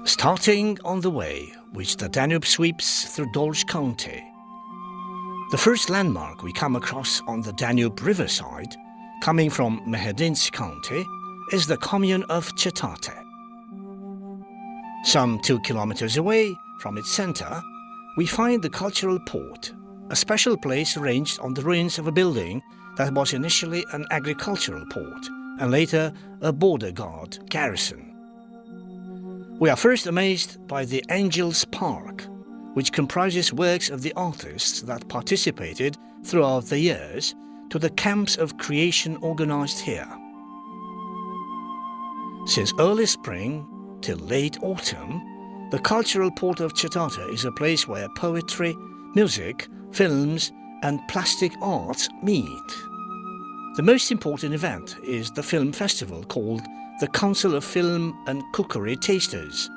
Starting on the way which the Danube sweeps through Dolj County, the first landmark we come across on the Danube Riverside, coming from Mehedinți County, is the commune of Cetate. Some 2 kilometers away from its center, we find the cultural port, a special place arranged on the ruins of a building that was initially an agricultural port and later a border guard garrison. We are first amazed by the Angels Park, which comprises works of the artists that participated throughout the years to the camps of creation organized here. Since early spring till late autumn, the cultural port of Cetate is a place where poetry, music, films and plastic arts meet. The most important event is the film festival called the Council of Film and Cookery Tasters,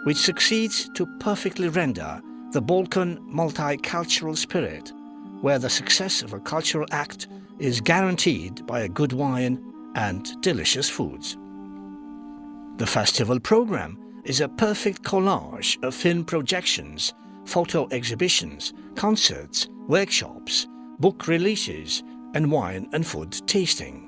which succeeds to perfectly render the Balkan multicultural spirit, where the success of a cultural act is guaranteed by a good wine and delicious foods. The festival program is a perfect collage of film projections, photo exhibitions, concerts, workshops, book releases, and wine and food tasting.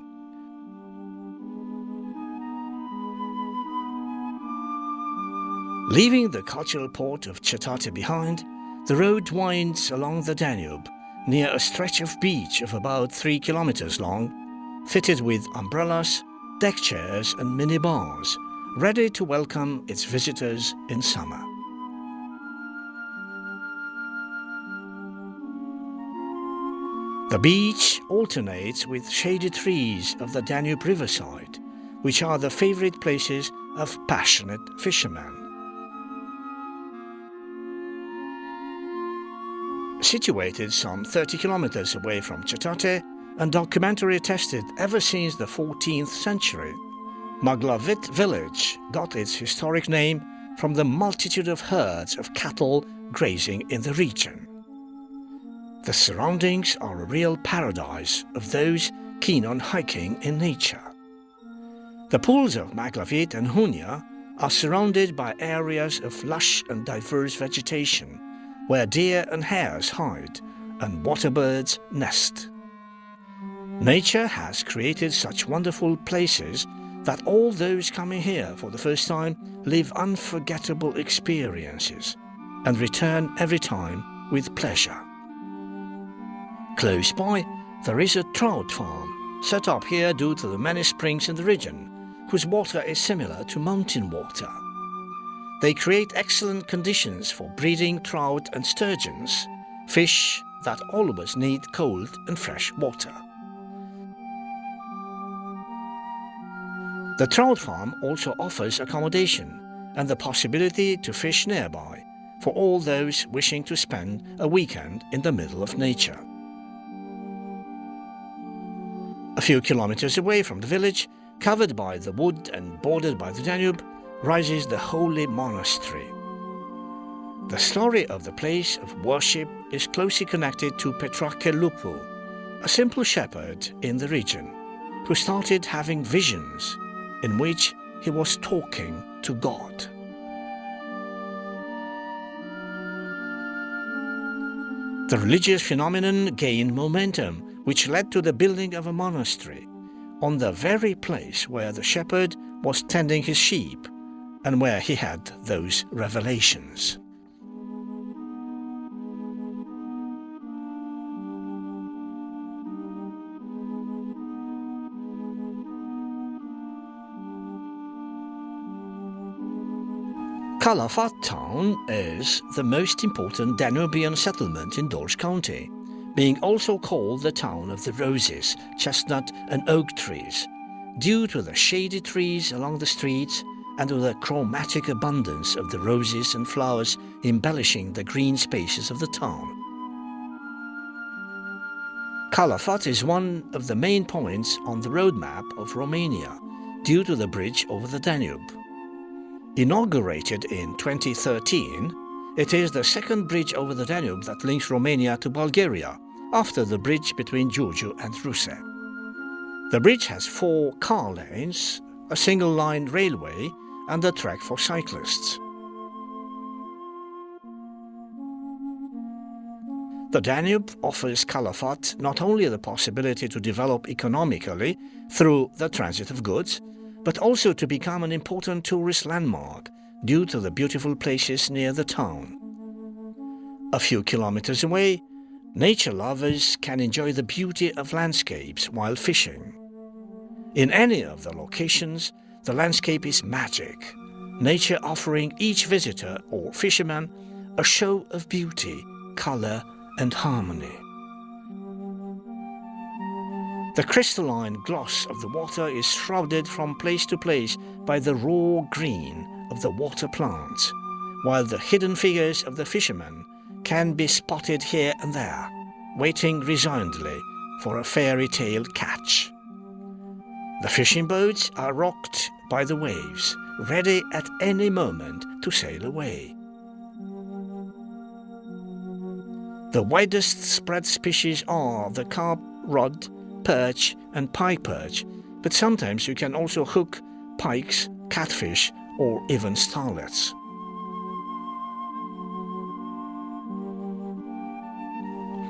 Leaving the cultural port of Cetate behind, the road winds along the Danube near a stretch of beach of about 3 kilometers long, fitted with umbrellas, deck chairs and mini bars, ready to welcome its visitors in summer. The beach alternates with shady trees of the Danube riverside, which are the favorite places of passionate fishermen. Situated some 30 kilometers away from Cetate and documentary tested ever since the 14th century, Maglavit village got its historic name from the multitude of herds of cattle grazing in the region. The surroundings are a real paradise of those keen on hiking in nature. The pools of Maglavit and Hunia are surrounded by areas of lush and diverse vegetation, where deer and hares hide and waterbirds nest. Nature has created such wonderful places that all those coming here for the first time live unforgettable experiences and return every time with pleasure. Close by, there is a trout farm, set up here due to the many springs in the region, whose water is similar to mountain water. They create excellent conditions for breeding trout and sturgeons, fish that always need cold and fresh water. The trout farm also offers accommodation and the possibility to fish nearby for all those wishing to spend a weekend in the middle of nature. A few kilometers away from the village, covered by the wood and bordered by the Danube, rises the holy monastery. The story of the place of worship is closely connected to Petrache Lupu, a simple shepherd in the region, who started having visions in which he was talking to God. The religious phenomenon gained momentum, which led to the building of a monastery on the very place where the shepherd was tending his sheep and where he had those revelations. Calafat town is the most important Danubian settlement in Dolj County, being also called the town of the roses, chestnut and oak trees, due to the shady trees along the streets and to the chromatic abundance of the roses and flowers embellishing the green spaces of the town. Calafat is one of the main points on the roadmap of Romania, due to the bridge over the Danube. Inaugurated in 2013, it is the second bridge over the Danube that links Romania to Bulgaria, after the bridge between Giurgiu and Ruse. The bridge has 4 car lanes, a single-line railway and a track for cyclists. The Danube offers Calafat not only the possibility to develop economically through the transit of goods, but also to become an important tourist landmark due to the beautiful places near the town. A few kilometers away, nature lovers can enjoy the beauty of landscapes while fishing. In any of the locations, the landscape is magic, nature offering each visitor or fisherman a show of beauty, color, and harmony. The crystalline gloss of the water is shrouded from place to place by the raw green of the water plants, while the hidden figures of the fishermen can be spotted here and there, waiting resignedly for a fairy tale catch. The fishing boats are rocked by the waves, ready at any moment to sail away. The widest spread species are the carp, rod, perch and pike perch, but sometimes you can also hook pikes, catfish or even starlets.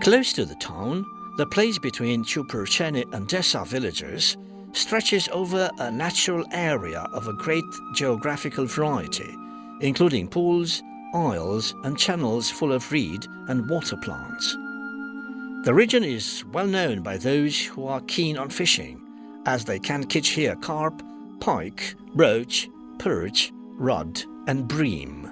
Close to the town, the place between Ciuperceni and Desa villages stretches over a natural area of a great geographical variety, including pools, isles and channels full of reed and water plants. The region is well known by those who are keen on fishing, as they can catch here carp, pike, roach, perch, rudd and bream.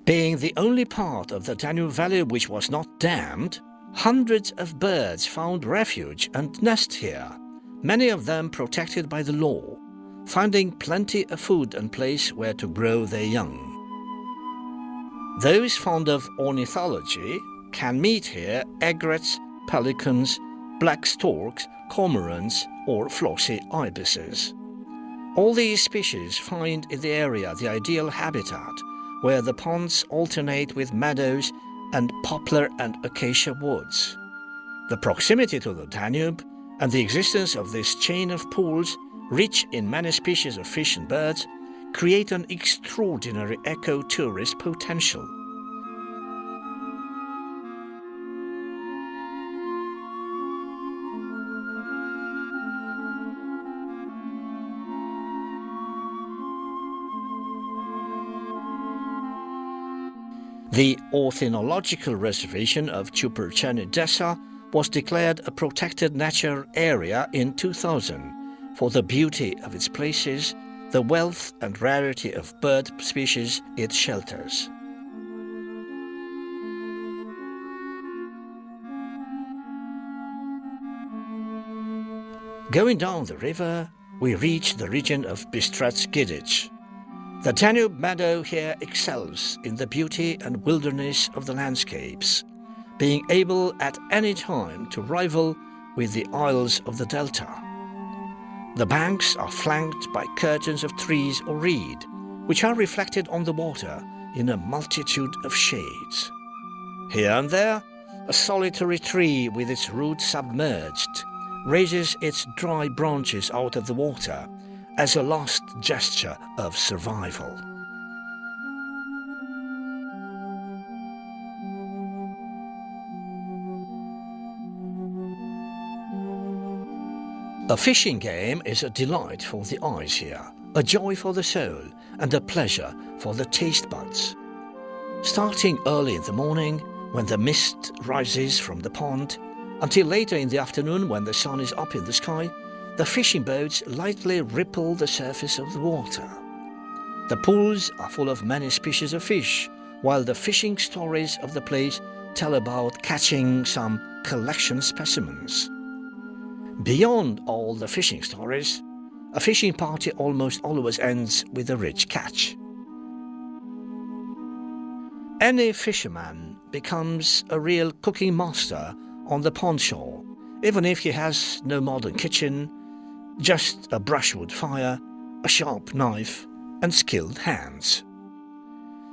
Being the only part of the Danube Valley which was not dammed, hundreds of birds found refuge and nest here, many of them protected by the law, finding plenty of food and place where to grow their young. Those fond of ornithology can meet here egrets, pelicans, black storks, cormorants or flossy ibises. All these species find in the area the ideal habitat, where the ponds alternate with meadows and poplar and acacia woods. The proximity to the Danube and the existence of this chain of pools, rich in many species of fish and birds, create an extraordinary eco-tourist potential. The ornithological reservation of Ciuperceni Desa was declared a protected natural area in 2000 for the beauty of its places, the wealth and rarity of bird species it shelters. Going down the river, we reach the region of Bistrița-Gidici. The Danube meadow here excels in the beauty and wilderness of the landscapes, being able at any time to rival with the isles of the delta. The banks are flanked by curtains of trees or reed, which are reflected on the water in a multitude of shades. Here and there, a solitary tree with its roots submerged raises its dry branches out of the water as a last gesture of survival. A fishing game is a delight for the eyes here, a joy for the soul, and a pleasure for the taste buds. Starting early in the morning, when the mist rises from the pond, until later in the afternoon when the sun is up in the sky, the fishing boats lightly ripple the surface of the water. The pools are full of many species of fish, while the fishing stories of the place tell about catching some collection specimens. Beyond all the fishing stories, a fishing party almost always ends with a rich catch. Any fisherman becomes a real cooking master on the pond shore, even if he has no modern kitchen, just a brushwood fire, a sharp knife and skilled hands.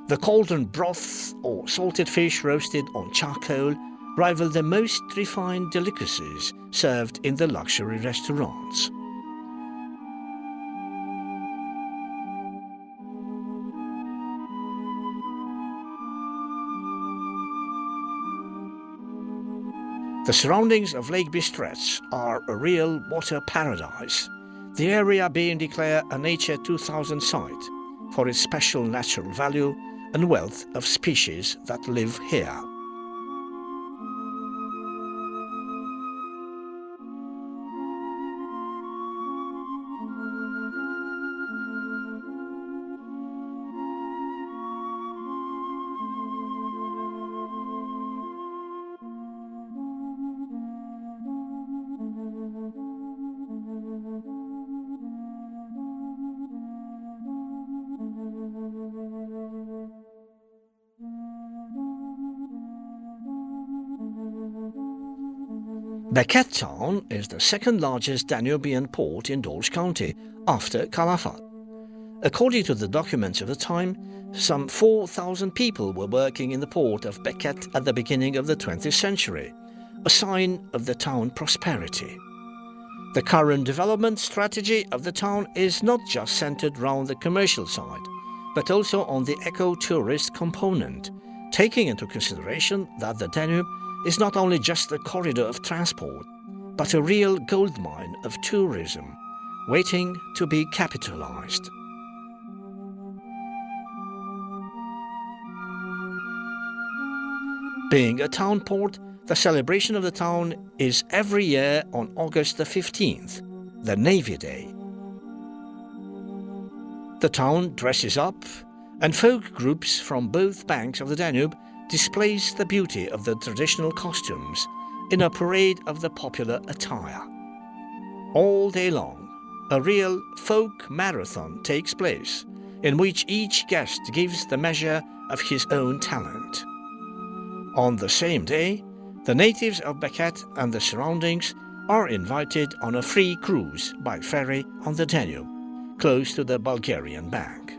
The cauldron broth or salted fish roasted on charcoal rival the most refined delicacies served in the luxury restaurants. The surroundings of Lake Bistretz are a real water paradise, the area being declared a Nature 2000 site for its special natural value and wealth of species that live here. Bechet town is the second largest Danubian port in Dolj County, after Calafat. According to the documents of the time, some 4,000 people were working in the port of Bechet at the beginning of the 20th century, a sign of the town prosperity. The current development strategy of the town is not just centered around the commercial side, but also on the eco-tourist component, taking into consideration that the Danube is not only just a corridor of transport, but a real goldmine of tourism, waiting to be capitalized. Being a town port, the celebration of the town is every year on August the 15th, the Navy Day. The town dresses up, and folk groups from both banks of the Danube displays the beauty of the traditional costumes in a parade of the popular attire. All day long, a real folk marathon takes place, in which each guest gives the measure of his own talent. On the same day, the natives of Bechet and the surroundings are invited on a free cruise by ferry on the Danube, close to the Bulgarian bank.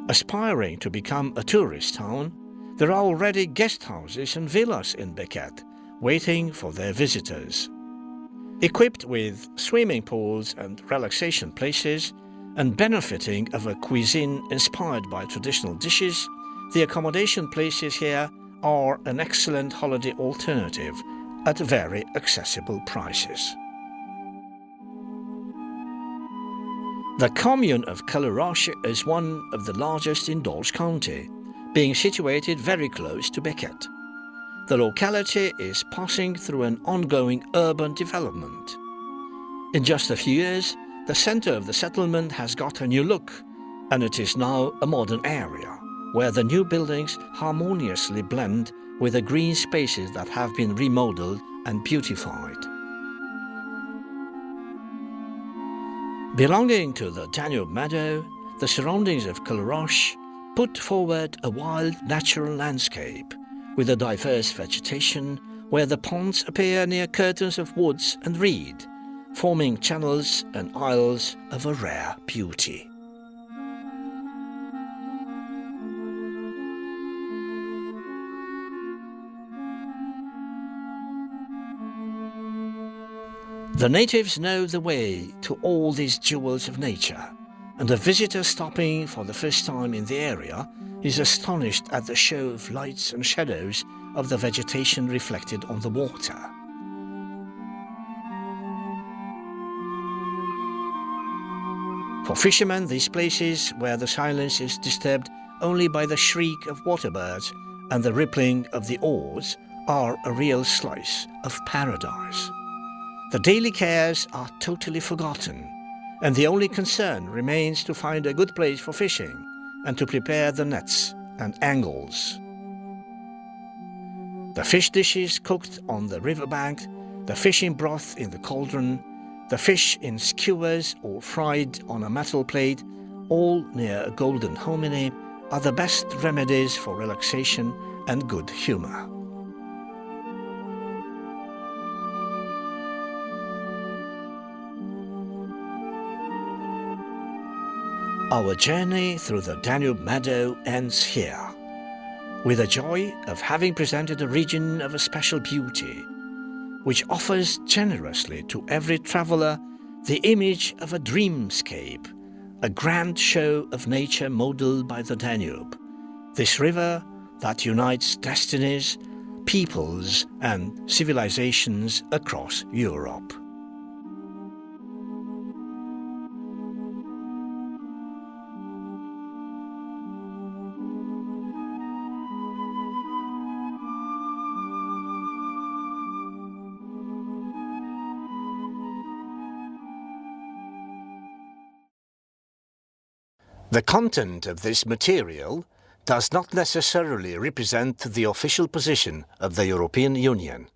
Aspiring to become a tourist town, there are already guest houses and villas in Bechet, waiting for their visitors. Equipped with swimming pools and relaxation places, and benefiting of a cuisine inspired by traditional dishes, the accommodation places here are an excellent holiday alternative at very accessible prices. The commune of Călăraș is one of the largest in Dolj County, being situated very close to Bechet. The locality is passing through an ongoing urban development. In just a few years, the center of the settlement has got a new look, and it is now a modern area, where the new buildings harmoniously blend with the green spaces that have been remodeled and beautified. Belonging to the Danube Meadow, the surroundings of Călăraș put forward a wild natural landscape with a diverse vegetation where the ponds appear near curtains of woods and reed, forming channels and isles of a rare beauty. The natives know the way to all these jewels of nature, and a visitor stopping for the first time in the area is astonished at the show of lights and shadows of the vegetation reflected on the water. For fishermen, these places where the silence is disturbed only by the shriek of waterbirds and the rippling of the oars are a real slice of paradise. The daily cares are totally forgotten, and the only concern remains to find a good place for fishing and to prepare the nets and angles. The fish dishes cooked on the riverbank, the fish in broth in the cauldron, the fish in skewers or fried on a metal plate, all near a golden hominy, are the best remedies for relaxation and good humor. Our journey through the Danube Meadow ends here, with the joy of having presented a region of a special beauty, which offers generously to every traveller the image of a dreamscape, a grand show of nature modelled by the Danube, this river that unites destinies, peoples and civilizations across Europe. The content of this material does not necessarily represent the official position of the European Union.